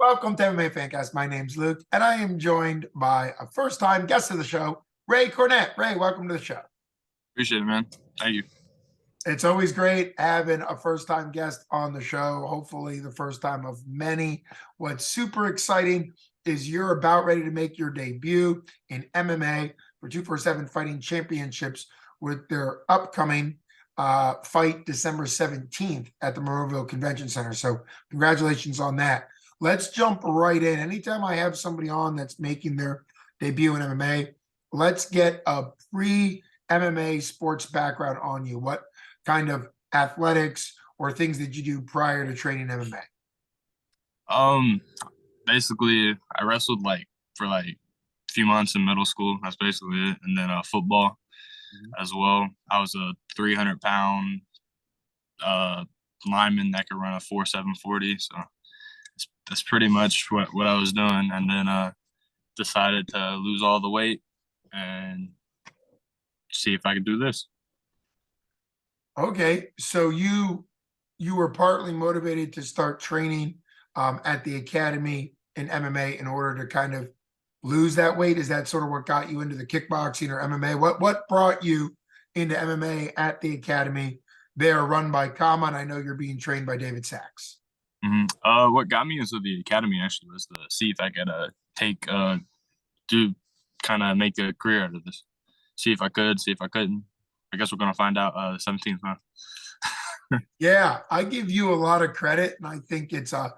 Welcome to MMA Fancast. My name's Luke, and I am joined by a first-time guest of the show, Ray Cornett. Ray, welcome to the show. Appreciate it, man. Thank you. It's always great having a first-time guest on the show, hopefully the first time of many. What's super exciting is you're about ready to make your debut in MMA for 247 Fighting Championships with their upcoming fight December 17th at the Monroeville Convention Center. So congratulations on that. Let's jump right in. Anytime I have somebody on that's making their debut in MMA, let's get a pre-MMA sports background on you. What kind of athletics or things did you do prior to training MMA? Basically, I wrestled for a few months in middle school. That's basically it. And then football as well. I was a 300-pound lineman that could run a 4.7 40. So that's pretty much what I was doing. And then decided to lose all the weight and see if I could do this. Okay, so you were partly motivated to start training at the academy in MMA in order to kind of lose that weight. Is that sort of what got you into the kickboxing or MMA? What brought you into MMA at the academy? They are run by Kama, and I know you're being trained by David Sachs. What got me into the academy actually was to see if I could make a career out of this. See if I could, see if I couldn't. I guess we're gonna find out the 17th, huh? Yeah, I give you a lot of credit, and I think it's a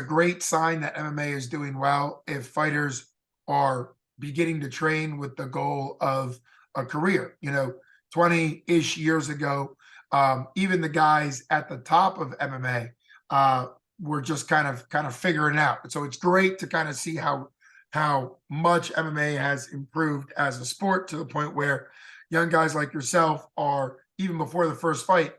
great sign that MMA is doing well if fighters are beginning to train with the goal of a career. 20-ish years ago, even the guys at the top of MMA were just kind of figuring out. So it's great to kind of see how much MMA has improved as a sport to the point where young guys like yourself are, even before the first fight,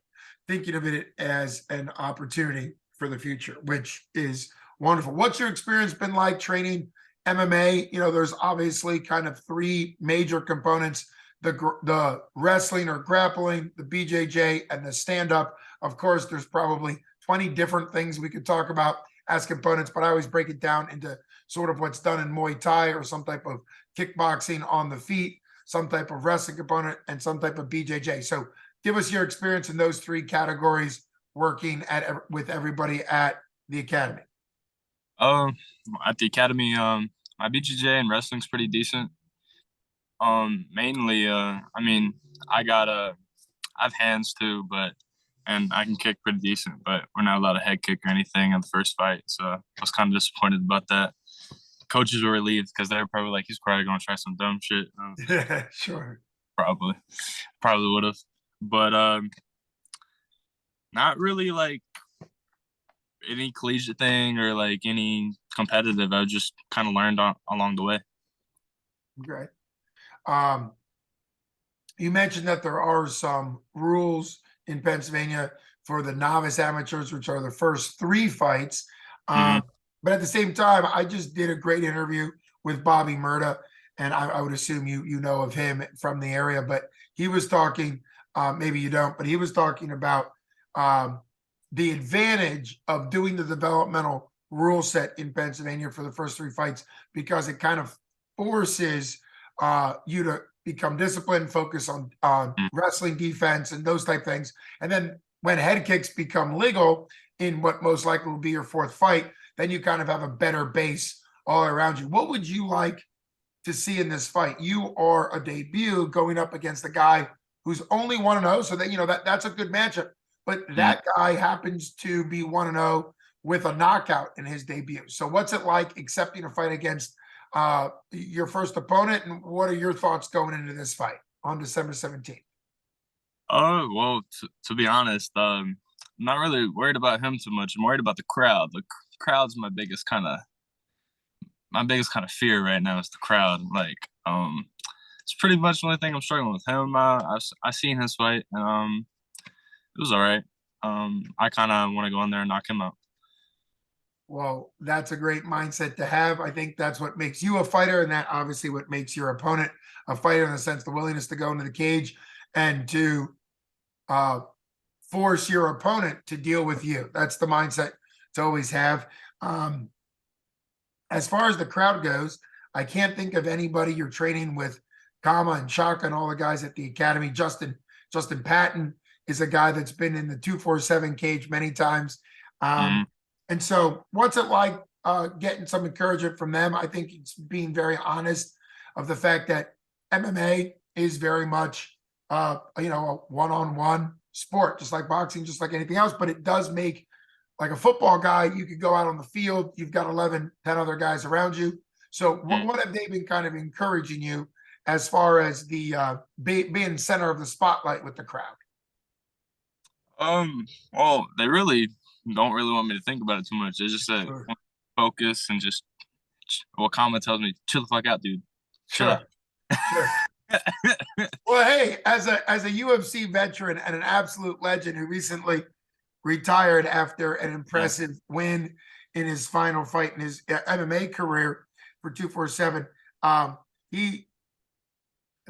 thinking of it as an opportunity for the future, which is wonderful. What's your experience been like training MMA? There's obviously kind of three major components: the wrestling or grappling, the BJJ, and the stand-up. Of course, there's probably 20 different things we could talk about as components, but I always break it down into sort of what's done in Muay Thai or some type of kickboxing on the feet, some type of wrestling component, and some type of BJJ. So give us your experience in those three categories working with everybody at the academy. At the academy, my BJJ and wrestling's pretty decent. Mainly, I have hands too, and I can kick pretty decent, but we're not allowed a head kick or anything in the first fight. So I was kind of disappointed about that. Coaches were relieved because they were probably like, he's probably going to try some dumb shit. Yeah, sure. Probably would have. But not really like any collegiate thing or like any competitive. I just kind of learned along the way. Great. You mentioned that there are some rules in Pennsylvania for the novice amateurs, which are the first three fights. But at the same time, I just did a great interview with Bobby Murda, and I would assume you know of him from the area, but he was talking, maybe you don't, but he was talking about the advantage of doing the developmental rule set in Pennsylvania for the first three fights, because it kind of forces you to become disciplined, focus on wrestling defense and those type things. And then when head kicks become legal in what most likely will be your fourth fight, then you kind of have a better base all around you. What would you like to see in this fight? You are a debut going up against a guy who's only 1-0, so that that's a good matchup. But that guy happens to be 1-0 with a knockout in his debut. So what's it like accepting a fight against your first opponent, and what are your thoughts going into this fight on December 17th? Well, to be honest, I'm not really worried about him too much. I'm worried about the crowd. The crowd's my biggest kind of fear right now is the crowd. It's pretty much the only thing I'm struggling with him. I seen his fight, and it was all right. I kind of want to go in there and knock him out. Well, that's a great mindset to have. I think that's what makes you a fighter, and that obviously what makes your opponent a fighter, in the sense the willingness to go into the cage and to force your opponent to deal with you. That's the mindset to always have. As far as the crowd goes, I can't think of anybody you're training with, Kama and Shaka and all the guys at the academy. Justin Patton is a guy that's been in the 247 cage many times. Mm, And so what's it like getting some encouragement from them? I think it's being very honest of the fact that MMA is very much a one-on-one sport, just like boxing, just like anything else, but it does make, like a football guy, you could go out on the field, you've got 11, 10 other guys around you. So mm. what have they been kind of encouraging you as far as the being center of the spotlight with the crowd? Well, they really don't really want me to think about it too much. They just said Sure. focus and just what Kama tells me, chill the fuck out, dude. Chill Sure. out. Sure. Well, hey, as a UFC veteran and an absolute legend who recently retired after an Yeah. impressive win in his final fight in his MMA career for 247, he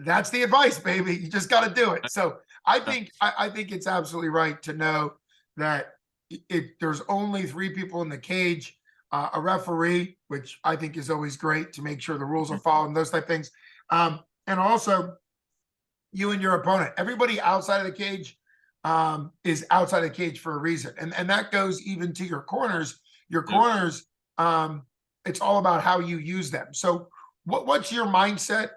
that's the advice, baby. You just got to do it. So I think it's absolutely right to know that there's only three people in the cage, a referee, which I think is always great to make sure the rules are followed and those type of things. And also you and your opponent. Everybody outside of the cage is outside the cage for a reason, and that goes even to your corners. Your Yep. corners, it's all about how you use them. So, what's your mindset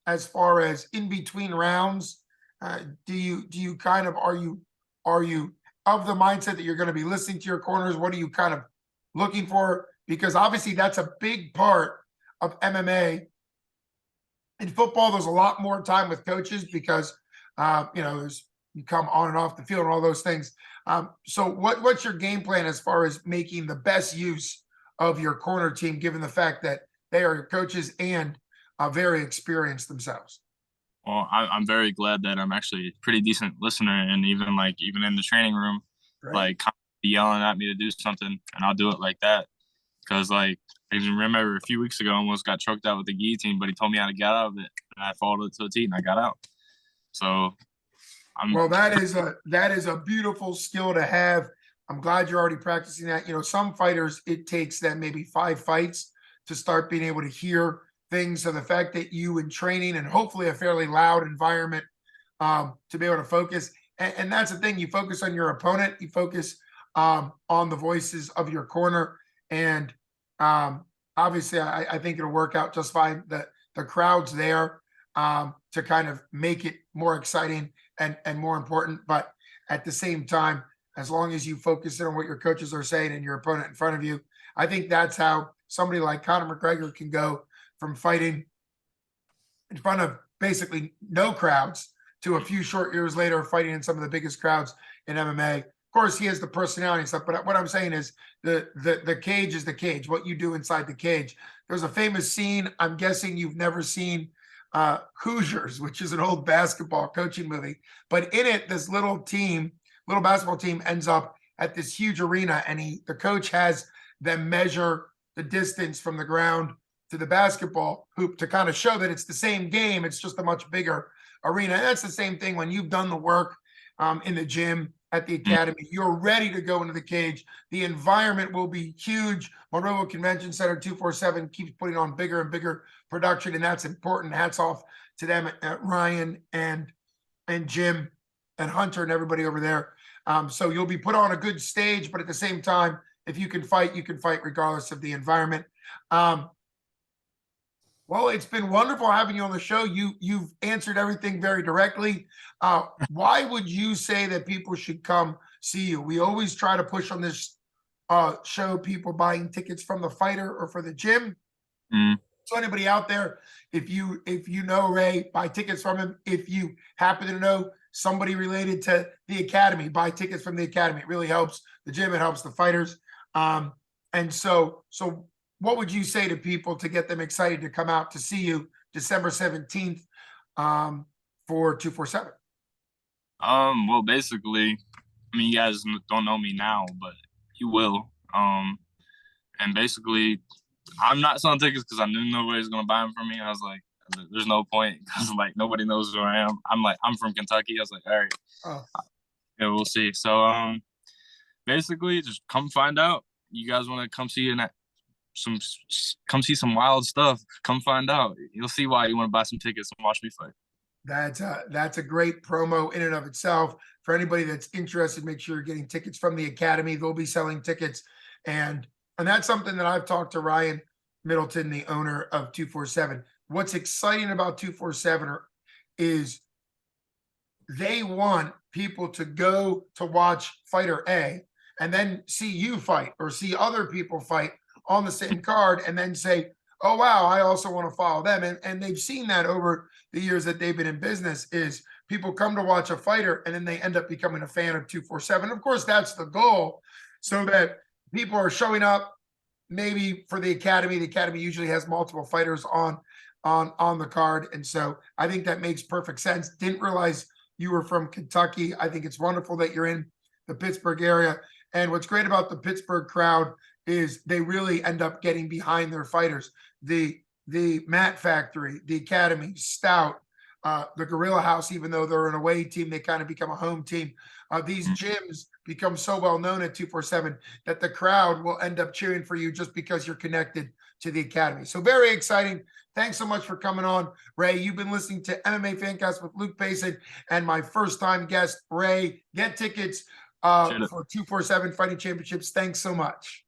as far as in between rounds? Do you kind of are you of the mindset that you're going to be listening to your corners? What are you kind of looking for? Because obviously that's a big part of MMA. In football, there's a lot more time with coaches because there's you come on and off the field and all those things. So what's your game plan as far as making the best use of your corner team, given the fact that they are coaches and very experienced themselves? Well, I'm very glad that I'm actually a pretty decent listener, and even in the training room, Right. like yelling at me to do something, and I'll do it like that. Because I even remember a few weeks ago, I almost got choked out with the guillotine, but he told me how to get out of it, and I followed it to a T, and I got out. So I'm Well, that is a beautiful skill to have. I'm glad you're already practicing that. Some fighters, it takes them maybe 5 fights to start being able to hear things. So the fact that you in training and hopefully a fairly loud environment to be able to focus, and that's the thing, you focus on your opponent, you focus on the voices of your corner, and obviously I think it'll work out just fine. The crowd's there to kind of make it more exciting and more important. But at the same time, as long as you focus in on what your coaches are saying and your opponent in front of you, I think that's how somebody like Conor McGregor can go from fighting in front of basically no crowds to a few short years later fighting in some of the biggest crowds in MMA. Of course, he has the personality and stuff, but what I'm saying is the cage is the cage. What you do inside the cage. There's a famous scene. I'm guessing you've never seen Hoosiers, which is an old basketball coaching movie. But in it, this little basketball team ends up at this huge arena, and the coach has them measure the distance from the ground to the basketball hoop to kind of show that it's the same game. It's just a much bigger arena. And that's the same thing when you've done the work in the gym at the academy. You're ready to go into the cage. The environment will be huge. Monroe Convention Center 247 keeps putting on bigger and bigger production, and that's important. Hats off to them, Ryan and Jim and Hunter and everybody over there. So you'll be put on a good stage, but at the same time, if you can fight, you can fight regardless of the environment. Well, it's been wonderful having you on the show. You've answered everything very directly. Why would you say that people should come see you? We always try to push on this show people buying tickets from the fighter or for the gym. mm, So anybody out there, if you know Ray, buy tickets from him. If you happen to know somebody related to the academy, buy tickets from the academy. It really helps the gym. It helps the fighters. And so what would you say to people to get them excited to come out to see you December 17th for 247? well, basically, I mean, you guys don't know me now, but you will. And basically, I'm not selling tickets because I knew nobody's gonna buy them from me. I was like, there's no point because like nobody knows who I am. I'm from Kentucky. I was like, all right, Oh, yeah, we'll see. So basically, just come find out. You guys want to come see come see some wild stuff. Come find out. You'll see why you want to buy some tickets and watch me fight. That's a great promo in and of itself. For anybody that's interested, make sure you're getting tickets from the Academy. They'll be selling tickets, and that's something that I've talked to Ryan Middleton, the owner of 247. What's exciting about 247 is they want people to go to watch fighter A and then see you fight or see other people fight on the same card and then say, oh, wow, I also want to follow them. And they've seen that over the years that they've been in business is people come to watch a fighter and then they end up becoming a fan of 247. Of course, that's the goal, so that people are showing up maybe for the Academy. The Academy usually has multiple fighters on the card. And so I think that makes perfect sense. Didn't realize you were from Kentucky. I think it's wonderful that you're in the Pittsburgh area. And what's great about the Pittsburgh crowd is they really end up getting behind their fighters. The Mat Factory, the Academy, Stout, the Gorilla House, even though they're an away team, they kind of become a home team. These gyms become so well known at 247 that the crowd will end up cheering for you just because you're connected to the Academy. So very exciting. Thanks so much for coming on, Ray. You've been listening to MMA Fancast with Luke Payson and my first-time guest, Ray. Get tickets for 247 Fighting Championships. Thanks so much.